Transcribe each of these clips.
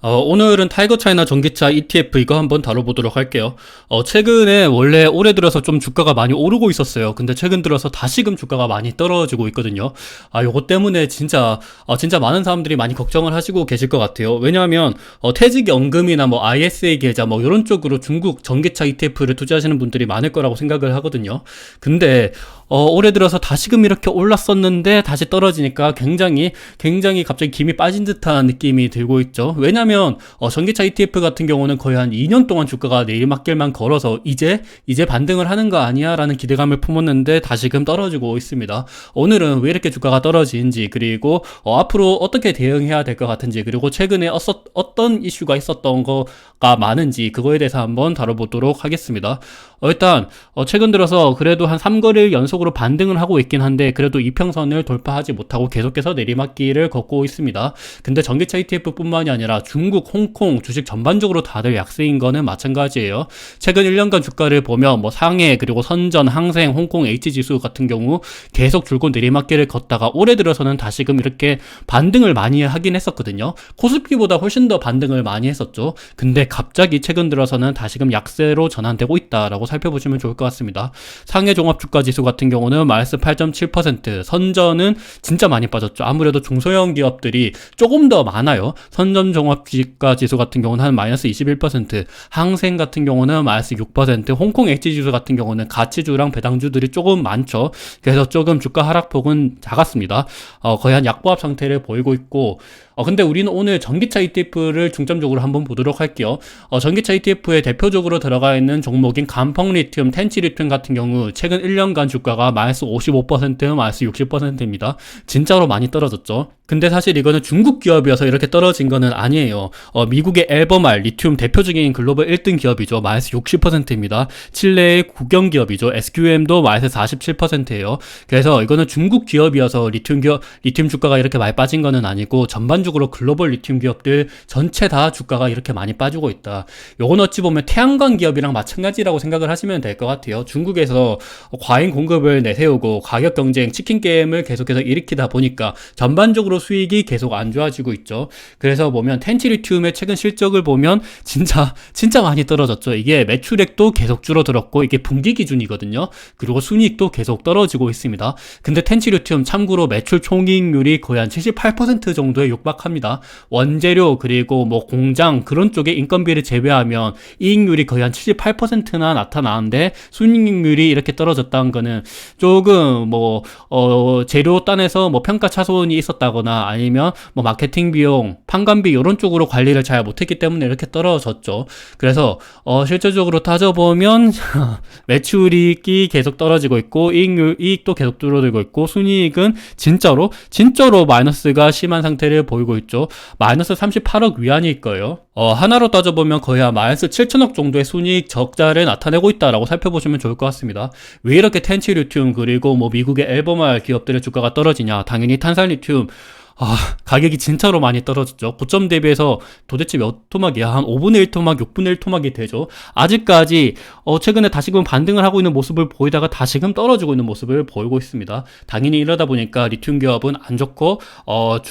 오늘은 타이거 차이나 전기차 ETF 이거 한번 다뤄보도록 할게요. 최근에 원래 올해 들어서 좀 주가가 많이 오르고 있었어요. 근데 최근 들어서 다시금 주가가 많이 떨어지고 있거든요. 요거 때문에 진짜 많은 사람들이 많이 걱정을 하시고 계실 것 같아요. 왜냐하면, 퇴직연금이나 뭐 ISA 계좌 뭐 이런 쪽으로 중국 전기차 ETF를 투자하시는 분들이 많을 거라고 생각을 하거든요. 근데, 올해 들어서 다시금 이렇게 올랐었는데 다시 떨어지니까 굉장히 갑자기 김이 빠진 듯한 느낌이 들고 있죠. 왜냐면 전기차 ETF 같은 경우는 거의 한 2년 동안 주가가 내리막길만 걸어서 이제 반등을 하는 거 아니야 라는 기대감을 품었는데 다시금 떨어지고 있습니다. 오늘은 왜 이렇게 주가가 떨어지는지, 그리고 앞으로 어떻게 대응해야 될 것 같은지, 그리고 최근에 어떤 이슈가 있었던 거가 많은지, 그거에 대해서 한번 다뤄보도록 하겠습니다. 일단 최근 들어서 그래도 한 3거래일 연속으로 반등을 하고 있긴 한데, 그래도 이평선을 돌파하지 못하고 계속해서 내리막길을 걷고 있습니다. 근데 전기차 ETF 뿐만이 아니라 중국, 홍콩 주식 전반적으로 다들 약세인 거는 마찬가지예요. 최근 1년간 주가를 보면 뭐 상해, 그리고 선전, 항생, 홍콩 H지수 같은 경우 계속 줄곧 내리막길을 걷다가 올해 들어서는 다시금 이렇게 반등을 많이 하긴 했었거든요. 코스피보다 훨씬 더 반등을 많이 했었죠. 근데 갑자기 최근 들어서는 다시금 약세로 전환되고 있다라고 살펴보시면 좋을 것 같습니다. 상해 종합주가지수 같은 경우는 마이너스 8.7%, 선전은 진짜 많이 빠졌죠. 아무래도 중소형 기업들이 조금 더 많아요. 선전 종합주가지수 같은 경우는 한 마이너스 21%, 항생 같은 경우는 마이너스 6%, 홍콩 H지수 같은 경우는 가치주랑 배당주들이 조금 많죠. 그래서 조금 주가 하락폭은 작았습니다. 거의 한 약보합 상태를 보이고 있고, 근데 우리는 오늘 전기차 ETF를 중점적으로 한번 보도록 할게요. 전기차 ETF에 대표적으로 들어가 있는 종목인 감펑리튬, 텐치리튬 같은 경우 최근 1년간 주가가 마이너스 55%, 마이너스 60%입니다. 진짜로 많이 떨어졌죠. 근데 사실 이거는 중국 기업이어서 이렇게 떨어진 거는 아니에요. 미국의 엘버말, 리튬 대표적인 글로벌 1등 기업이죠. 마이너스 60%입니다. 칠레의 국영 기업이죠. SQM도 마이너스 47%예요. 그래서 이거는 중국 기업이어서 리튬 주가가 이렇게 많이 빠진 거는 아니고, 전반적으로 글로벌 리튬 기업들 전체 다 주가가 이렇게 많이 빠지고 있다. 요건 어찌 보면 태양광 기업이랑 마찬가지라고 생각을 하시면 될 것 같아요. 중국에서 과잉 공급을 내세우고 가격 경쟁, 치킨 게임을 계속해서 일으키다 보니까 전반적으로 수익이 계속 안 좋아지고 있죠. 그래서 보면 텐치리튬의 최근 실적을 보면 진짜 많이 떨어졌죠. 이게 매출액도 계속 줄어들었고, 이게 분기 기준이거든요. 그리고 순이익도 계속 떨어지고 있습니다. 근데 텐치리튬 참고로 매출 총이익률이 거의 한 78% 정도에 육박합니다. 원재료, 그리고 뭐 공장 그런 쪽에 인건비를 제외하면 이익률이 거의 한 78%나 나타나는데, 순이익률이 이렇게 떨어졌다는 거는 조금 재료 단에서 뭐 평가 차손이 있었다거나, 아니면 뭐 마케팅 비용, 판관비 이런 쪽으로 관리를 잘 못했기 때문에 이렇게 떨어졌죠. 그래서 실질적으로 따져보면 매출이익이 계속 떨어지고 있고, 이익도 계속 줄어들고 있고, 순이익은 진짜로 마이너스가 심한 상태를 보이고 있죠. 마이너스 38억 위안일 거예요. 하나로 따져보면 거의 한 마이너스 7천억 정도의 순이익 적자를 나타내고 있다라고 살펴보시면 좋을 것 같습니다. 왜 이렇게 텐치리튬, 그리고 뭐 미국의 엘버말 기업들의 주가가 떨어지냐? 당연히 탄산리튬 가격이 진짜로 많이 떨어졌죠. 고점 대비해서 도대체 몇 토막이야? 한 5분의 1 토막, 6분의 1 토막이 되죠. 아직까지 최근에 다시금 반등을 하고 있는 모습을 보이다가 다시금 떨어지고 있는 모습을 보이고 있습니다. 당연히 이러다 보니까 리튬 기업은 안 좋고,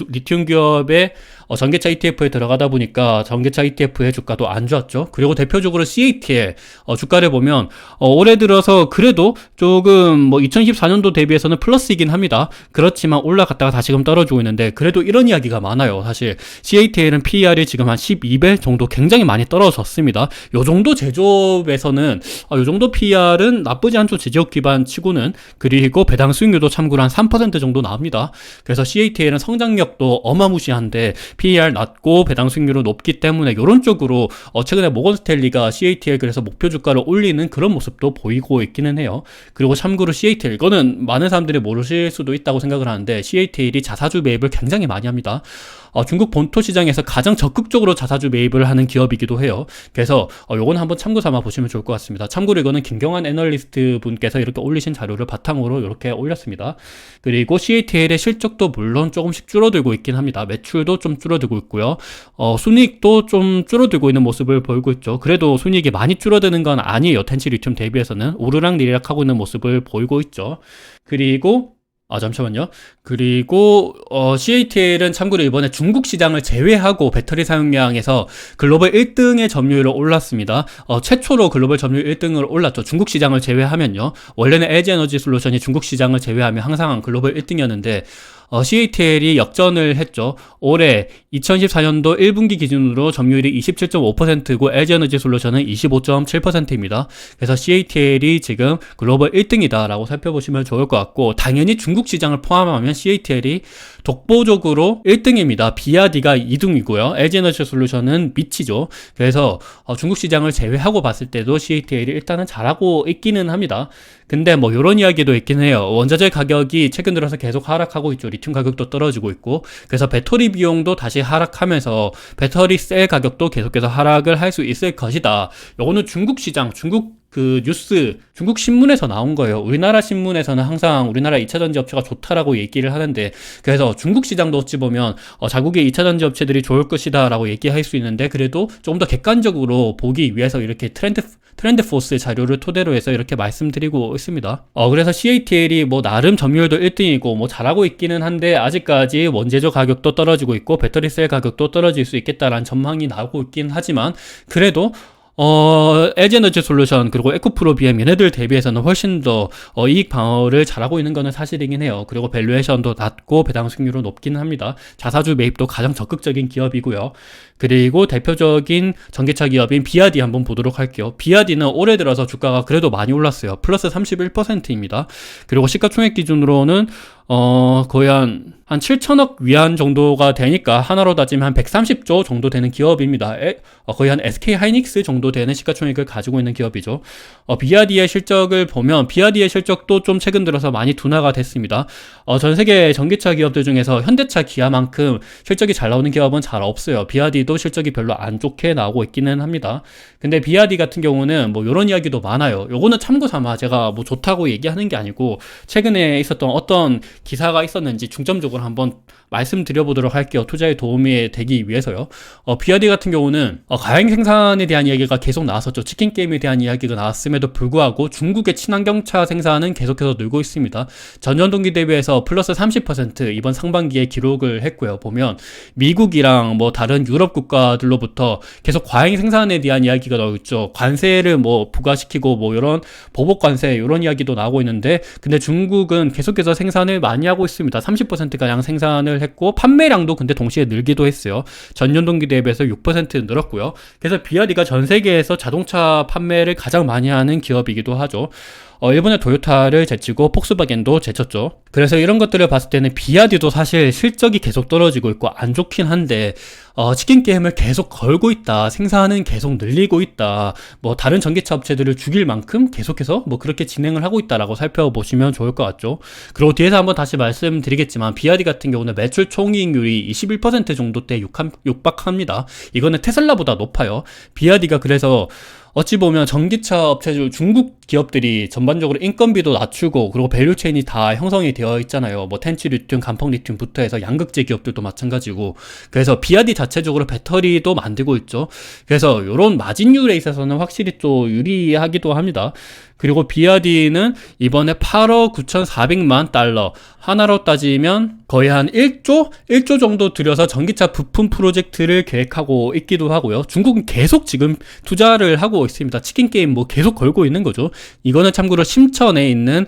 리튬 기업의 전기차 ETF에 들어가다 보니까 전기차 ETF의 주가도 안 좋았죠. 그리고 대표적으로 CATL 주가를 보면 올해 들어서 그래도 조금 2014년도 대비해서는 플러스이긴 합니다. 그렇지만 올라갔다가 다시금 떨어지고 있는데, 그래도 이런 이야기가 많아요. 사실 CATL은 PER이 지금 한 12배 정도 굉장히 많이 떨어졌습니다. 요 정도 제조업에서는 요 정도 PER은 나쁘지 않죠. 제조업 기반 치고는. 그리고 배당 수익률도 참고로 한 3% 정도 나옵니다. 그래서 CATL은 성장력도 어마무시한데 PER 낮고 배당 수익률은 높기 때문에 이런 쪽으로 최근에 모건스탠리가 CATL 그래서 목표 주가를 올리는 그런 모습도 보이고 있기는 해요. 그리고 참고로 CATL, 이거는 많은 사람들이 모르실 수도 있다고 생각을 하는데, CATL이 자사주 매입을 굉장히 많이 합니다. 중국 본토 시장에서 가장 적극적으로 자사주 매입을 하는 기업이기도 해요. 그래서 요건 한번 참고 삼아 보시면 좋을 것 같습니다. 참고로 이거는 김경환 애널리스트 분께서 이렇게 올리신 자료를 바탕으로 이렇게 올렸습니다. 그리고 CATL의 실적도 물론 조금씩 줄어들고 있긴 합니다. 매출도 좀 줄어들고 있고요. 순이익도 좀 줄어들고 있는 모습을 보이고 있죠. 그래도 순이익이 많이 줄어드는 건 아니에요. 텐치리튬 대비해서는 오르락내리락 하고 있는 모습을 보이고 있죠. 그리고 잠시만요. 그리고 CATL은 참고로 이번에 중국 시장을 제외하고 배터리 사용량에서 글로벌 1등의 점유율을 올랐습니다. 최초로 글로벌 점유율 1등을 올랐죠. 중국 시장을 제외하면요. 원래는 LG 에너지 솔루션이 중국 시장을 제외하면 항상 글로벌 1등이었는데 CATL이 역전을 했죠. 올해 2014년도 1분기 기준으로 점유율이 27.5%고 LG에너지 솔루션은 25.7%입니다. 그래서 CATL이 지금 글로벌 1등이다라고 살펴보시면 좋을 것 같고, 당연히 중국 시장을 포함하면 CATL이 독보적으로 1등입니다. 비아디가 2등이고요. LG에너지 솔루션은 밑이죠. 그래서 중국 시장을 제외하고 봤을 때도 CATL이 일단은 잘하고 있기는 합니다. 근데 뭐 이런 이야기도 있긴 해요. 원자재 가격이 최근 들어서 계속 하락하고 있죠. 리튬 가격도 떨어지고 있고, 그래서 배터리 비용도 다시 하락하면서 배터리 셀 가격도 계속해서 하락을 할 수 있을 것이다. 요거는 중국 시장, 중국 뉴스, 중국 신문에서 나온 거예요. 우리나라 신문에서는 항상 우리나라 2차전지 업체가 좋다라고 얘기를 하는데, 그래서 중국 시장도 어찌 보면 자국의 2차전지 업체들이 좋을 것이다 라고 얘기할 수 있는데, 그래도 조금 더 객관적으로 보기 위해서 이렇게 트렌드 포스 자료를 토대로 해서 이렇게 말씀드리고 있습니다. 그래서 CATL이 뭐 나름 점유율도 1등이고 뭐 잘하고 있기는 한데, 아직까지 원재료 가격도 떨어지고 있고 배터리 셀 가격도 떨어질 수 있겠다라는 전망이 나오고 있긴 하지만, 그래도 LG에너지 솔루션 그리고 에코프로 BM 얘네들 대비해서는 훨씬 더 이익 방어를 잘하고 있는 거는 사실이긴 해요. 그리고 밸류에이션도 낮고 배당 수익률은 높기는 합니다. 자사주 매입도 가장 적극적인 기업이고요. 그리고 대표적인 전기차 기업인 비아디 한번 보도록 할게요. 비아디는 올해 들어서 주가가 그래도 많이 올랐어요. 플러스 31%입니다. 그리고 시가총액 기준으로는 거의 한 7천억 위안 정도가 되니까 하나로 따지면 한 130조 정도 되는 기업입니다. 거의 한 SK 하이닉스 정도 되는 시가총액을 가지고 있는 기업이죠. 비아디의 실적을 보면 비아디의 실적도 좀 최근 들어서 많이 둔화가 됐습니다. 전 세계 전기차 기업들 중에서 현대차, 기아만큼 실적이 잘 나오는 기업은 잘 없어요. 비아디도 실적이 별로 안 좋게 나오고 있기는 합니다. 근데 비아디 같은 경우는 뭐 이런 이야기도 많아요. 요거는 참고 삼아 제가 뭐 좋다고 얘기하는 게 아니고, 최근에 있었던 어떤 기사가 있었는지 중점적으로 한번 말씀드려보도록 할게요. 투자에 도움이 되기 위해서요. 비아디 같은 경우는 가행 생산에 대한 이야기가 계속 나왔었죠. 치킨 게임에 대한 이야기가 나왔음에도 불구하고 중국의 친환경차 생산은 계속해서 늘고 있습니다. 전년 동기 대비해서 플러스 30% 이번 상반기에 기록을 했고요. 보면 미국이랑 뭐 다른 유럽 국가들로부터 계속 과잉 생산에 대한 이야기가 나오고 있죠. 관세를 뭐 부과시키고 뭐 이런 보복 관세 이런 이야기도 나오고 있는데, 근데 중국은 계속해서 생산을 많이 하고 있습니다. 30%가량 생산을 했고 판매량도 근데 동시에 늘기도 했어요. 전년 동기 대비해서 6% 늘었고요. 그래서 비아디가 전 세계에서 자동차 판매를 가장 많이 하는 기업이기도 하죠. 일본의 토요타를 제치고 폭스바겐도 제쳤죠. 그래서 이런 것들을 봤을 때는 비아디도 사실 실적이 계속 떨어지고 있고 안 좋긴 한데, 치킨 게임을 계속 걸고 있다, 생산은 계속 늘리고 있다, 뭐 다른 전기차 업체들을 죽일 만큼 계속해서 뭐 그렇게 진행을 하고 있다라고 살펴보시면 좋을 것 같죠. 그리고 뒤에서 한번 다시 말씀드리겠지만 비아디 같은 경우는 매출 총이익률이 21% 정도대 육박합니다. 이거는 테슬라보다 높아요. 비아디가 그래서 어찌 보면 전기차 업체들, 중국 기업들이 전반적으로 인건비도 낮추고 그리고 밸류체인이 다 형성이 되어 있잖아요. 뭐 텐치 리튬, 간펑 리튬부터 해서 양극재 기업들도 마찬가지고, 그래서 비아디 자체적으로 배터리도 만들고 있죠. 그래서 이런 마진율에 있어서는 확실히 또 유리하기도 합니다. 그리고 비아디는 이번에 8억 9,400만 달러, 하나로 따지면 거의 한 1조 정도 들여서 전기차 부품 프로젝트를 계획하고 있기도 하고요. 중국은 계속 지금 투자를 하고 있습니다. 치킨 게임 뭐 계속 걸고 있는 거죠. 이거는 참고로 심천에 있는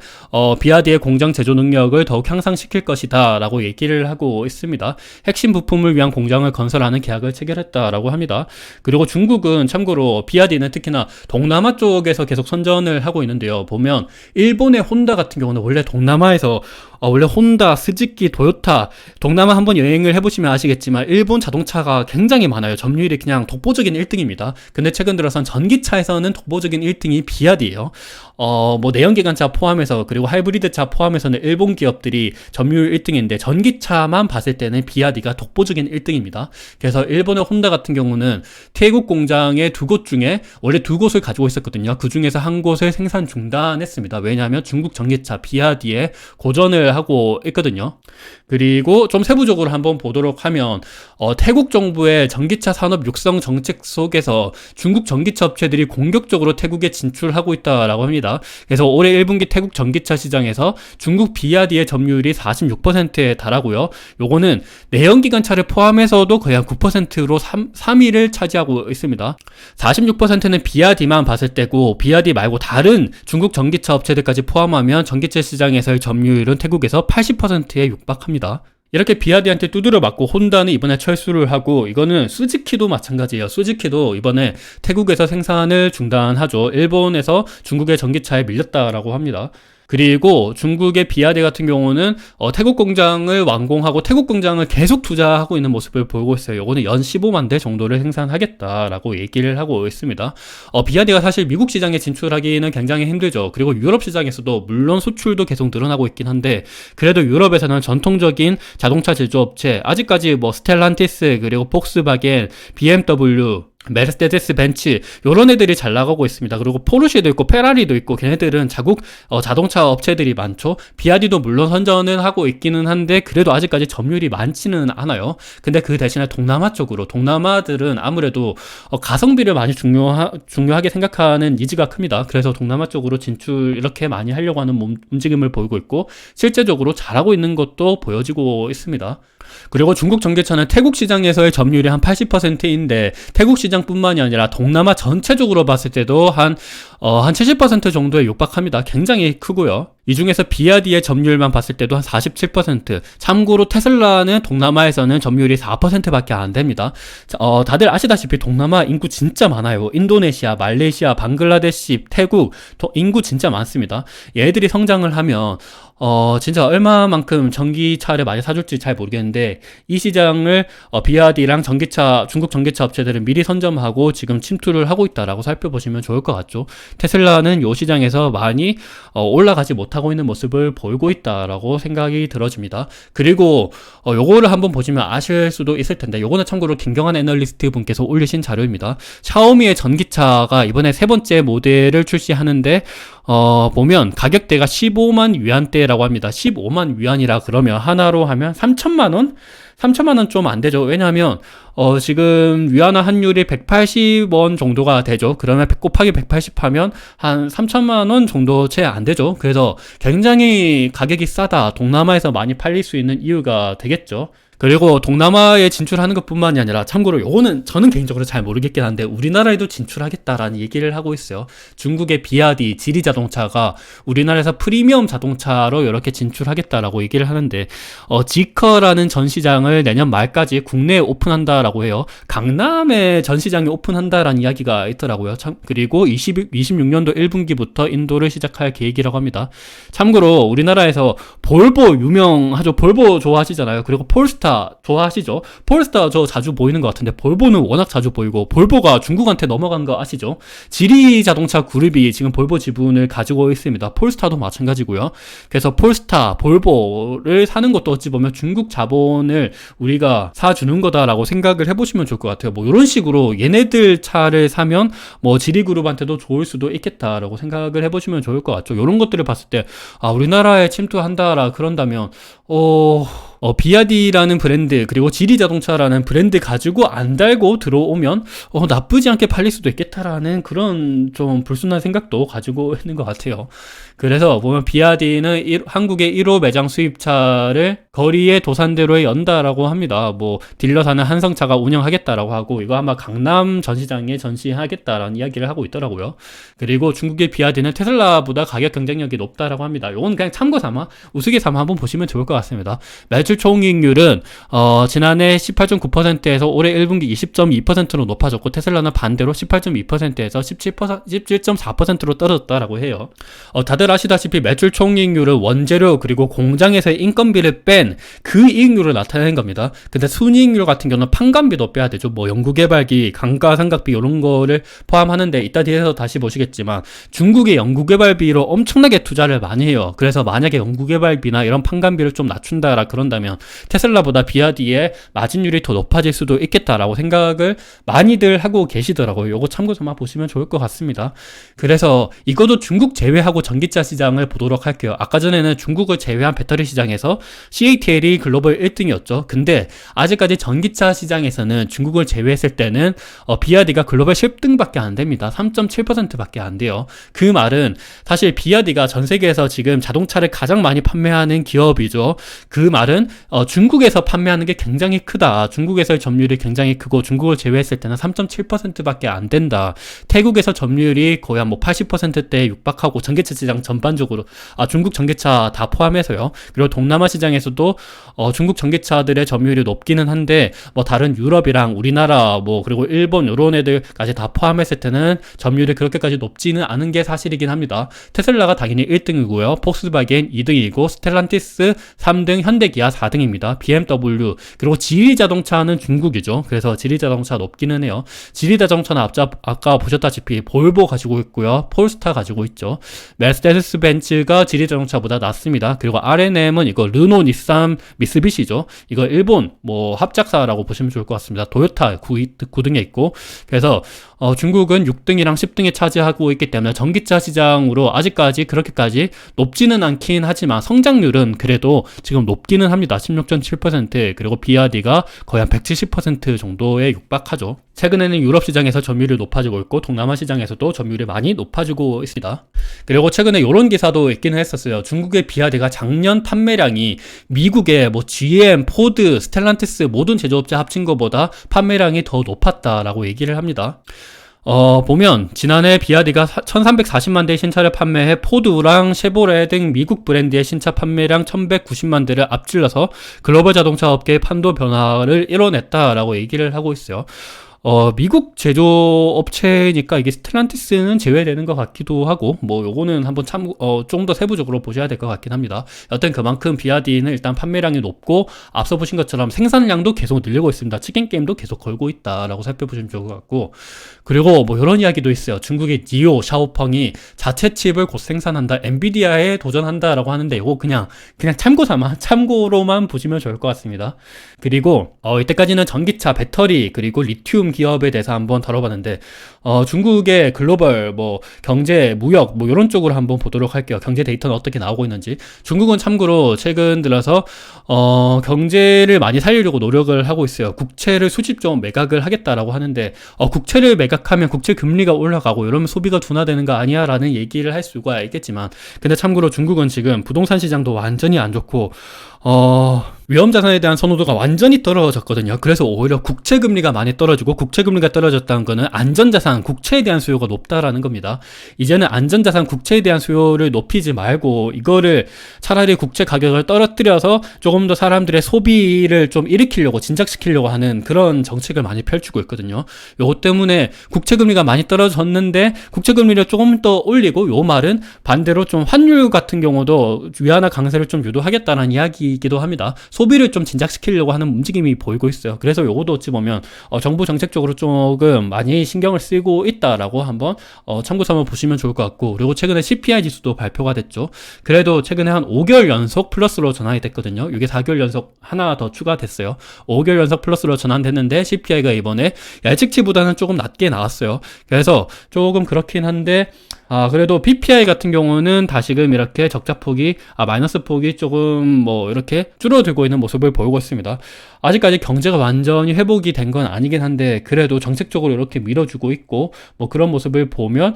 비아디의 공장 제조 능력을 더욱 향상시킬 것이다 라고 얘기를 하고 있습니다. 핵심 부품을 위한 공장을 건설하는 계약을 체결했다라고 합니다. 그리고 중국은 참고로 비아디는 특히나 동남아 쪽에서 계속 선전을 하고 있는데요. 보면 일본의 혼다 같은 경우는 원래 동남아에서 원래 혼다, 스즈키, 도요타, 동남아 한번 여행을 해보시면 아시겠지만 일본 자동차가 굉장히 많아요. 점유율이 그냥 독보적인 1등입니다. 근데 최근 들어선 전기차에서는 독보적인 1등이 비아디예요. 뭐 내연기관차 포함해서 그리고 하이브리드차 포함해서는 일본 기업들이 점유율 1등인데 전기차만 봤을 때는 비아디가 독보적인 1등입니다. 그래서 일본의 혼다 같은 경우는 태국 공장의 2곳 중에 원래 2곳을 가지고 있었거든요. 그 중에서 한 곳을 생산 중단했습니다. 왜냐하면 중국 전기차 비아디에 고전을 얘기를 하고 있거든요. 그리고 좀 세부적으로 한번 보도록 하면 태국 정부의 전기차 산업 육성 정책 속에서 중국 전기차 업체들이 공격적으로 태국에 진출하고 있다라고 합니다. 그래서 올해 1분기 태국 전기차 시장에서 중국 비아디의 점유율이 46%에 달하고요. 요거는 내연기관차를 포함해서도 거의 한 9%로 3위를 차지하고 있습니다. 46%는 비아디만 봤을 때고, 비아디 말고 다른 중국 전기차 업체들까지 포함하면 전기차 시장에서의 점유율은 태국에서 80%에 육박합니다. 이렇게 비아디한테 두드려 맞고 혼다는 이번에 철수를 하고, 이거는 스즈키도 마찬가지예요. 스즈키도 이번에 태국에서 생산을 중단하죠. 일본에서 중국의 전기차에 밀렸다라고 합니다. 그리고 중국의 비아디 같은 경우는 태국 공장을 완공하고 태국 공장을 계속 투자하고 있는 모습을 보이고 있어요. 이거는 연 15만 대 정도를 생산하겠다라고 얘기를 하고 있습니다. 비아디가 사실 미국 시장에 진출하기는 굉장히 힘들죠. 그리고 유럽 시장에서도 물론 수출도 계속 늘어나고 있긴 한데, 그래도 유럽에서는 전통적인 자동차 제조업체, 아직까지 뭐 스텔란티스, 그리고 폭스바겐, BMW, 메르세데스 벤츠 요런 애들이 잘 나가고 있습니다. 그리고 포르쉐도 있고 페라리도 있고, 걔네들은 자국 자동차 업체들이 많죠. 비아디도 물론 선전은 하고 있기는 한데 그래도 아직까지 점유율이 많지는 않아요. 근데 그 대신에 동남아 쪽으로, 동남아들은 아무래도 가성비를 많이 중요하게 생각하는 니즈가 큽니다. 그래서 동남아 쪽으로 진출 이렇게 많이 하려고 하는 움직임을 보이고 있고, 실제적으로 잘하고 있는 것도 보여지고 있습니다. 그리고 중국 전기차는 태국 시장에서의 점유율이 한 80%인데 태국 시장뿐만이 아니라 동남아 전체적으로 봤을 때도 한 70% 정도에 육박합니다. 굉장히 크고요. 이 중에서 비아디의 점유율만 봤을 때도 한 47%. 참고로 테슬라는 동남아에서는 점유율이 4%밖에 안 됩니다. 다들 아시다시피 동남아 인구 진짜 많아요. 인도네시아, 말레이시아, 방글라데시, 태국 인구 진짜 많습니다. 얘들이 성장을 하면 진짜 얼마만큼 전기차를 많이 사줄지 잘 모르겠는데, 이 시장을 비아디랑 중국 전기차 업체들은 미리 선점하고 지금 침투를 하고 있다라고 살펴보시면 좋을 것 같죠. 테슬라는 이 시장에서 많이 올라가지 못하고 있는 모습을 보이고 있다라고 생각이 들어집니다. 그리고 요거를 한번 보시면 아실 수도 있을 텐데, 요거는 참고로 김경환 애널리스트 분께서 올리신 자료입니다. 샤오미의 전기차가 이번에 세 번째 모델을 출시하는데 보면 가격대가 15만 위안대라고 합니다. 15만 위안이라 그러면 하나로 하면 3천만 원? 3천만 원 좀 안 되죠. 왜냐하면 지금 위안화 환율이 180원 정도가 되죠. 그러면 곱하기 180 하면 한 3천만 원 정도 채 안 되죠. 그래서 굉장히 가격이 싸다, 동남아에서 많이 팔릴 수 있는 이유가 되겠죠. 그리고 동남아에 진출하는 것뿐만이 아니라, 참고로 요거는 저는 개인적으로 잘 모르겠긴 한데 우리나라에도 진출하겠다라는 얘기를 하고 있어요. 중국의 비아디, 지리자동차가 우리나라에서 프리미엄 자동차로 이렇게 진출하겠다라고 얘기를 하는데, 지커라는 전시장을 내년 말까지 국내에 오픈한다라고 해요. 강남에 전시장이 오픈한다라는 이야기가 있더라고요. 그리고 26년도 1분기부터 인도를 시작할 계획이라고 합니다. 참고로 우리나라에서 볼보 유명하죠. 볼보 좋아하시잖아요. 그리고 폴스타 좋아하시죠? 폴스타 저 자주 보이는 것 같은데 볼보는 워낙 자주 보이고, 볼보가 중국한테 넘어간 거 아시죠? 지리 자동차 그룹이 지금 볼보 지분을 가지고 있습니다. 폴스타도 마찬가지고요. 그래서 폴스타, 볼보를 사는 것도 어찌 보면 중국 자본을 우리가 사주는 거다라고 생각을 해보시면 좋을 것 같아요. 뭐 이런 식으로 얘네들 차를 사면 뭐 지리 그룹한테도 좋을 수도 있겠다라고 생각을 해보시면 좋을 것 같죠. 이런 것들을 봤을 때 우리나라에 침투한다라 그런다면 비아디라는 브랜드, 그리고 지리자동차라는 브랜드 가지고 안 달고 들어오면 나쁘지 않게 팔릴 수도 있겠다라는 그런 좀 불순한 생각도 가지고 있는 것 같아요. 그래서 보면 비아디는 한국의 1호 매장 수입차를 거리의 도산대로에 연다라고 합니다. 뭐 딜러사는 한성차가 운영하겠다라고 하고, 이거 아마 강남 전시장에 전시하겠다라는 이야기를 하고 있더라고요. 그리고 중국의 비아디는 테슬라보다 가격 경쟁력이 높다라고 합니다. 이건 그냥 참고 삼아, 우스갯삼아 한번 보시면 좋을 것 같습니다. 매출 총이익률은 지난해 18.9%에서 올해 1분기 20.2%로 높아졌고, 테슬라는 반대로 18.2%에서 17.4%로 떨어졌다라고 해요. 다들 아시다시피 매출 총이익률은 원재료 그리고 공장에서의 인건비를 뺀 그 이익률을 나타내는 겁니다. 근데 순이익률 같은 경우는 판관비도 빼야 되죠. 뭐 연구개발비, 감가상각비 이런 거를 포함하는데, 이따 뒤에서 다시 보시겠지만 중국의 연구개발비로 엄청나게 투자를 많이 해요. 그래서 만약에 연구개발비나 이런 판관비를 좀 낮춘다라 그런다면 한다면 테슬라보다 비아디의 마진율이 더 높아질 수도 있겠다라고 생각을 많이들 하고 계시더라고요. 요거 참고 좀 보시면 좋을 것 같습니다. 그래서 이것도 중국 제외하고 전기차 시장을 보도록 할게요. 아까 전에는 중국을 제외한 배터리 시장에서 CATL이 글로벌 1등이었죠. 근데 아직까지 전기차 시장에서는 중국을 제외했을 때는 비아디가 글로벌 10등밖에 안 됩니다. 3.7%밖에 안 돼요. 그 말은 사실 비아디가 전 세계에서 지금 자동차를 가장 많이 판매하는 기업이죠. 그 말은 중국에서 판매하는 게 굉장히 크다. 중국에서의 점유율이 굉장히 크고 중국을 제외했을 때는 3.7%밖에 안 된다. 태국에서 점유율이 거의 한 80%대에 육박하고 전기차 시장 전반적으로 중국 전기차 다 포함해서요. 그리고 동남아 시장에서도 중국 전기차들의 점유율이 높기는 한데 다른 유럽이랑 우리나라 그리고 일본 이런 애들까지 다 포함했을 때는 점유율이 그렇게까지 높지는 않은 게 사실이긴 합니다. 테슬라가 당연히 1등이고요. 폭스바겐 2등이고 스텔란티스 3등, 현대기아 4등입니다. BMW 그리고 지리자동차는 중국이죠. 그래서 지리자동차 높기는 해요. 지리자동차는 아까 보셨다시피 볼보 가지고 있고요. 폴스타 가지고 있죠. 메르세데스 벤츠가 지리자동차보다 낫습니다. 그리고 R&M은 이거 르노, 닛산, 미쓰비시죠. 이거 일본 합작사라고 보시면 좋을 것 같습니다. 도요타 9등에 있고 그래서 중국은 6등이랑 10등에 차지하고 있기 때문에 전기차 시장으로 아직까지 그렇게까지 높지는 않긴 하지만 성장률은 그래도 지금 높기는 합니다. 16.7% 그리고 비아디가 거의 한 170% 정도에 육박하죠. 최근에는 유럽 시장에서 점유율이 높아지고 있고 동남아 시장에서도 점유율이 많이 높아지고 있습니다. 그리고 최근에 이런 기사도 있기는 했었어요. 중국의 비아디가 작년 판매량이 미국의 GM, 포드, 스텔란티스 모든 제조업체 합친 것보다 판매량이 더 높았다라고 얘기를 합니다. 보면 지난해 비아디가 1340만 대의 신차를 판매해 포드랑 쉐보레 등 미국 브랜드의 신차 판매량 1190만 대를 앞질러서 글로벌 자동차 업계의 판도 변화를 이뤄냈다라고 얘기를 하고 있어요. 미국 제조업체니까 이게 스텔란티스는 제외되는 것 같기도 하고, 요거는 한번 좀 더 세부적으로 보셔야 될 것 같긴 합니다. 여튼 그만큼 비아디는 일단 판매량이 높고, 앞서 보신 것처럼 생산량도 계속 늘리고 있습니다. 치킨 게임도 계속 걸고 있다라고 살펴보시면 좋을 것 같고, 그리고 이런 이야기도 있어요. 중국의 니오, 샤오펑이 자체 칩을 곧 생산한다, 엔비디아에 도전한다라고 하는데, 이거 그냥 참고로만 보시면 좋을 것 같습니다. 그리고, 이때까지는 전기차, 배터리, 그리고 리튬 기업에 대해서 한번 다뤄봤는데 중국의 글로벌 경제, 무역 이런 쪽으로 한번 보도록 할게요. 경제 데이터는 어떻게 나오고 있는지. 중국은 참고로 최근 들어서 경제를 많이 살리려고 노력을 하고 있어요. 국채를 수십 조 매각을 하겠다라고 하는데 국채를 매각하면 국채 금리가 올라가고 이러면 소비가 둔화되는 거 아니야? 라는 얘기를 할 수가 있겠지만 근데 참고로 중국은 지금 부동산 시장도 완전히 안 좋고 위험자산에 대한 선호도가 완전히 떨어졌거든요. 그래서 오히려 국채금리가 많이 떨어지고 국채금리가 떨어졌다는 거는 안전자산, 국채에 대한 수요가 높다라는 겁니다. 이제는 안전자산, 국채에 대한 수요를 높이지 말고 이거를 차라리 국채 가격을 떨어뜨려서 조금 더 사람들의 소비를 좀 일으키려고 진작시키려고 하는 그런 정책을 많이 펼치고 있거든요. 요거 때문에 국채금리가 많이 떨어졌는데 국채금리를 조금 더 올리고 요 말은 반대로 좀 환율 같은 경우도 위안화 강세를 좀 유도하겠다는 이야기이기도 합니다. 소비를 좀 진작시키려고 하는 움직임이 보이고 있어요. 그래서 요것도 어찌 보면 정부 정책적으로 조금 많이 신경을 쓰고 있다라고 한번 참고 삼아 보시면 좋을 것 같고 그리고 최근에 CPI 지수도 발표가 됐죠. 그래도 최근에 한 5개월 연속 플러스로 전환이 됐거든요. 이게 4개월 연속 하나 더 추가됐어요. 5개월 연속 플러스로 전환됐는데 CPI가 이번에 예측치보다는 조금 낮게 나왔어요. 그래서 조금 그렇긴 한데 그래도 PPI 같은 경우는 다시금 이렇게 적자폭이, 마이너스 폭이 조금 이렇게 줄어들고 있는 모습을 보이고 있습니다. 아직까지 경제가 완전히 회복이 된 건 아니긴 한데, 그래도 정책적으로 이렇게 밀어주고 있고, 그런 모습을 보면,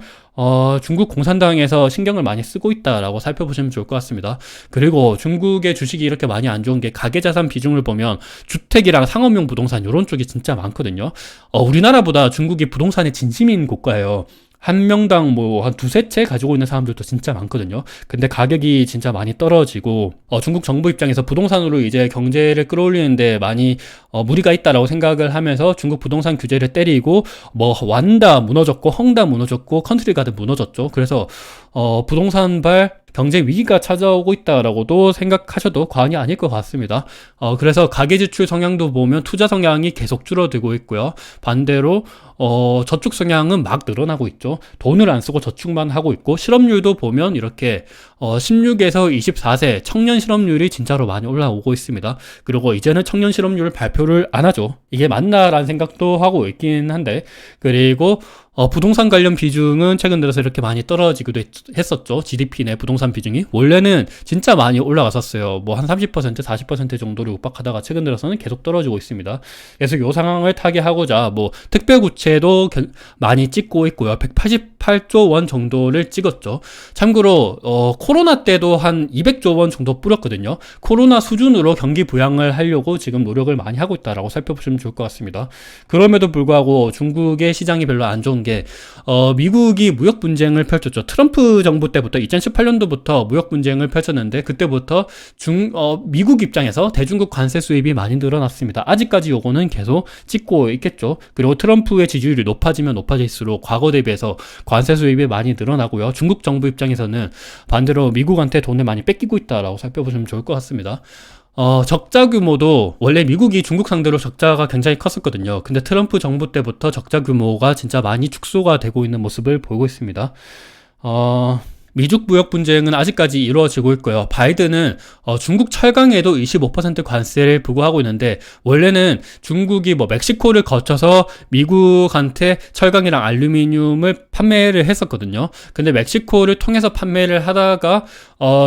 중국 공산당에서 신경을 많이 쓰고 있다라고 살펴보시면 좋을 것 같습니다. 그리고 중국의 주식이 이렇게 많이 안 좋은 게 가계자산 비중을 보면 주택이랑 상업용 부동산 이런 쪽이 진짜 많거든요. 우리나라보다 중국이 부동산에 진심인 국가예요. 한 명당 한 두세 채 가지고 있는 사람들도 진짜 많거든요. 근데 가격이 진짜 많이 떨어지고 중국 정부 입장에서 부동산으로 이제 경제를 끌어올리는데 많이 무리가 있다라고 생각을 하면서 중국 부동산 규제를 때리고 완다 무너졌고 헝다 무너졌고 컨트리가드 무너졌죠. 그래서 부동산발 경제 위기가 찾아오고 있다라고도 생각하셔도 과언이 아닐 것 같습니다. 그래서 가계지출 성향도 보면 투자 성향이 계속 줄어들고 있고요. 반대로 저축 성향은 막 늘어나고 있죠. 돈을 안 쓰고 저축만 하고 있고, 실업률도 보면 이렇게 16에서 24세 청년 실업률이 진짜로 많이 올라오고 있습니다. 그리고 이제는 청년 실업률 발표를 안 하죠. 이게 맞나라는 생각도 하고 있긴 한데, 그리고 부동산 관련 비중은 최근 들어서 이렇게 많이 떨어지기도 했었죠. GDP 내 부동산 비중이 원래는 진짜 많이 올라갔었어요. 뭐 한 30%, 40% 정도를 육박하다가 최근 들어서는 계속 떨어지고 있습니다. 그래서 이 상황을 타개하고자 뭐 특별부채도 많이 찍고 있고요. 188조 원 정도를 찍었죠. 참고로 코로나 때도 한 200조 원 정도 뿌렸거든요. 코로나 수준으로 경기 부양을 하려고 지금 노력을 많이 하고 있다라고 살펴보시면 좋을 것 같습니다. 그럼에도 불구하고 중국의 시장이 별로 안 좋은 게 미국이 무역 분쟁을 펼쳤죠. 트럼프 정부 때부터 2018년도부터 무역 분쟁을 펼쳤는데, 그때부터 미국 입장에서 대중국 관세 수입이 많이 늘어났습니다. 아직까지 요거는 계속 찍고 있겠죠. 그리고 트럼프의 지지율이 높아지면 높아질수록 과거 대비해서 관세 수입이 많이 늘어나고요. 중국 정부 입장에서는 반대로 미국한테 돈을 많이 뺏기고 있다라고 살펴보시면 좋을 것 같습니다. 적자 규모도 원래 미국이 중국 상대로 적자가 굉장히 컸었거든요. 근데 트럼프 정부 때부터 적자 규모가 진짜 많이 축소가 되고 있는 모습을 보이고 있습니다. 미중 무역 분쟁은 아직까지 이루어지고 있고요. 바이든은 중국 철강에도 25% 관세를 부과하고 있는데, 원래는 중국이 뭐 멕시코를 거쳐서 미국한테 철강이랑 알루미늄을 판매를 했었거든요. 근데 멕시코를 통해서 판매를 하다가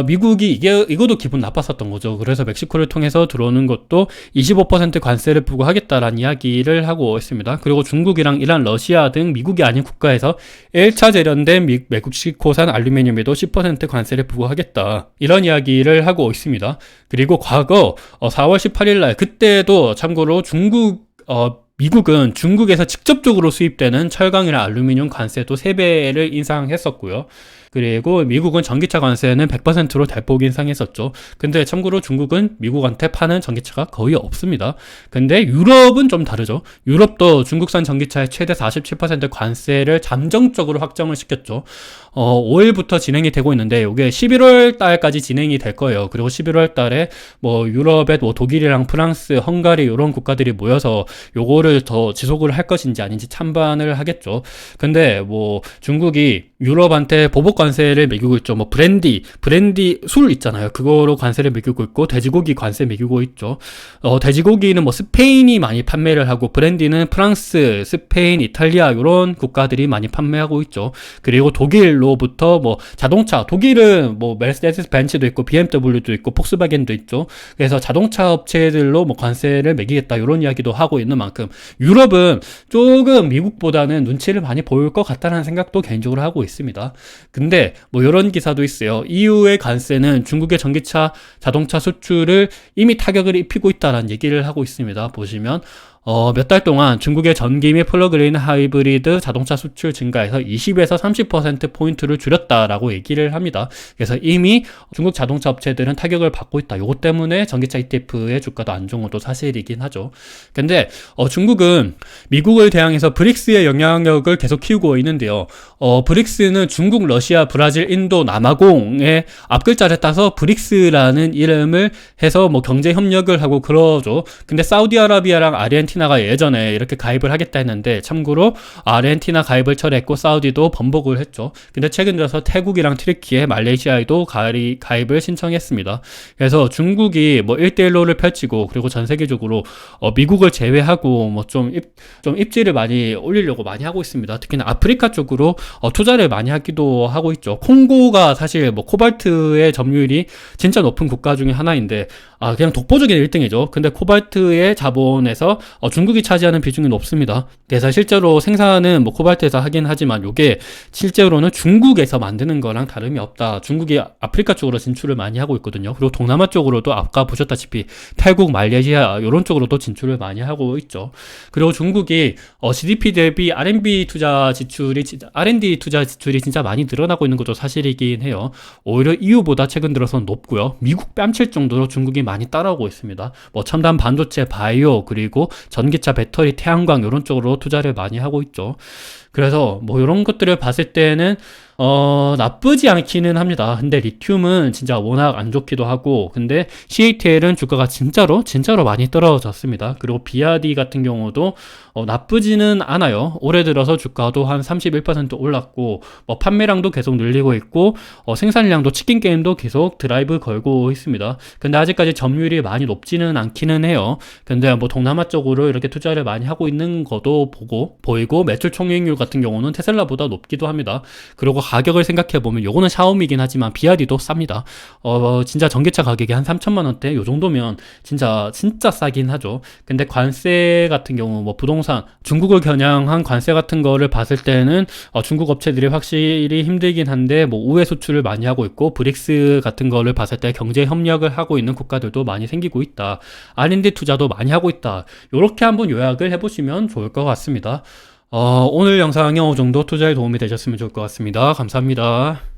미국이 이것도 기분 나빴었던 거죠. 그래서 멕시코를 통해서 들어오는 것도 25% 관세를 부과하겠다라는 이야기를 하고 있습니다. 그리고 중국이랑 이란, 러시아 등 미국이 아닌 국가에서 1차 재련된 멕시코산 알루미늄에도 10% 관세를 부과하겠다, 이런 이야기를 하고 있습니다. 그리고 과거 4월 18일 날, 그때도 참고로 미국은 중국에서 직접적으로 수입되는 철강이나 알루미늄 관세도 3배를 인상했었고요. 그리고 미국은 전기차 관세는 100%로 대폭 인상했었죠. 근데 참고로 중국은 미국한테 파는 전기차가 거의 없습니다. 근데 유럽은 좀 다르죠. 유럽도 중국산 전기차의 최대 47% 관세를 잠정적으로 확정을 시켰죠. 5일부터 진행이 되고 있는데, 이게 11월 달까지 진행이 될 거예요. 그리고 11월 달에 뭐 유럽의 뭐 독일이랑 프랑스, 헝가리 이런 국가들이 모여서 요거를 더 지속을 할 것인지 아닌지 찬반을 하겠죠. 근데 뭐 중국이 유럽한테 보복 관세를 매기고 있죠. 뭐 브랜디 술 있잖아요. 그거로 관세를 매기고 있고, 돼지고기 관세 매기고 있죠. 돼지고기는 뭐 스페인이 많이 판매를 하고, 브랜디는 프랑스, 스페인, 이탈리아 이런 국가들이 많이 판매하고 있죠. 그리고 독일로부터 뭐 자동차, 독일은 뭐 메르세데스 벤츠도 있고 BMW도 있고 폭스바겐도 있죠. 그래서 자동차 업체들로 뭐 관세를 매기겠다, 이런 이야기도 하고 있는 만큼 유럽은 조금 미국보다는 눈치를 많이 보일 것 같다는 생각도 개인적으로 하고 있습니다. 근데 뭐 이런 기사도 있어요. EU의 관세는 중국의 전기차, 자동차 수출을 이미 타격을 입히고 있다는 얘기를 하고 있습니다. 보시면 몇 달 동안 중국의 전기 및 플러그인 하이브리드 자동차 수출 증가에서 20에서 30%포인트를 줄였다라고 얘기를 합니다. 그래서 이미 중국 자동차 업체들은 타격을 받고 있다. 요것 때문에 전기차 ETF의 주가도 안 좋은 것도 사실이긴 하죠. 근데 중국은 미국을 대항해서 브릭스의 영향력을 계속 키우고 있는데요. 브릭스는 중국, 러시아, 브라질, 인도, 남아공의 앞글자를 따서 브릭스라는 이름을 해서 뭐 경제 협력을 하고 그러죠. 근데 사우디아라비아랑 아르헨티나가 예전에 이렇게 가입을 하겠다 했는데, 참고로 아르헨티나 가입을 철회했고 사우디도 번복을 했죠. 근데 최근 들어서 태국이랑 튀르키예, 말레이시아에도 가입을 신청했습니다. 그래서 중국이 뭐 1대1로를 펼치고, 그리고 전 세계적으로 미국을 제외하고 뭐 좀 입지를 많이 올리려고 많이 하고 있습니다. 특히나 아프리카 쪽으로 투자를 많이 하기도 하고 있죠. 콩고가 사실 뭐 코발트의 점유율이 진짜 높은 국가 중에 하나인데, 그냥 독보적인 1등이죠. 근데 코발트의 자본에서 중국이 차지하는 비중이 높습니다. 그래서 실제로 생산은 뭐 코발트에서 하긴 하지만 요게 실제로는 중국에서 만드는 거랑 다름이 없다. 중국이 아프리카 쪽으로 진출을 많이 하고 있거든요. 그리고 동남아 쪽으로도 아까 보셨다시피 태국, 말레이시아 이런 쪽으로도 진출을 많이 하고 있죠. 그리고 중국이 GDP 대비 R&D 투자 지출이 진짜 많이 늘어나고 있는 것도 사실이긴 해요. 오히려 EU보다 최근 들어서는 높고요. 미국 뺨칠 정도로 중국이 많이 따라오고 있습니다. 뭐 첨단 반도체, 바이오, 그리고 전기차, 배터리, 태양광 이런 쪽으로 투자를 많이 하고 있죠. 그래서 뭐 이런 것들을 봤을 때는 나쁘지 않기는 합니다. 근데 리튬은 진짜 워낙 안 좋기도 하고, 근데 CATL은 주가가 진짜로 많이 떨어졌습니다. 그리고 BRD 같은 경우도 나쁘지는 않아요. 올해 들어서 주가도 한 31% 올랐고, 뭐 판매량도 계속 늘리고 있고, 생산량도 치킨 게임도 계속 드라이브 걸고 있습니다. 근데 아직까지 점유율이 많이 높지는 않기는 해요. 근데 뭐 동남아 쪽으로 이렇게 투자를 많이 하고 있는 것도 보이고, 매출 총이익률 같은 경우는 테슬라보다 높기도 합니다. 그리고 가격을 생각해보면 요거는 샤오미긴 하지만 BRD도 쌉니다. 진짜 전기차 가격이 한 3천만 원대 요 정도면 진짜 싸긴 하죠. 근데 관세 같은 경우 뭐 부동산 중국을 겨냥한 관세 같은 거를 봤을 때는 중국 업체들이 확실히 힘들긴 한데 뭐 우회 수출을 많이 하고 있고 브릭스 같은 거를 봤을 때 경제 협력을 하고 있는 국가들도 많이 생기고 있다. R&D 투자도 많이 하고 있다. 요렇게 한번 요약을 해보시면 좋을 것 같습니다. 오늘 영상이 어느 정도 투자에 도움이 되셨으면 좋을 것 같습니다. 감사합니다.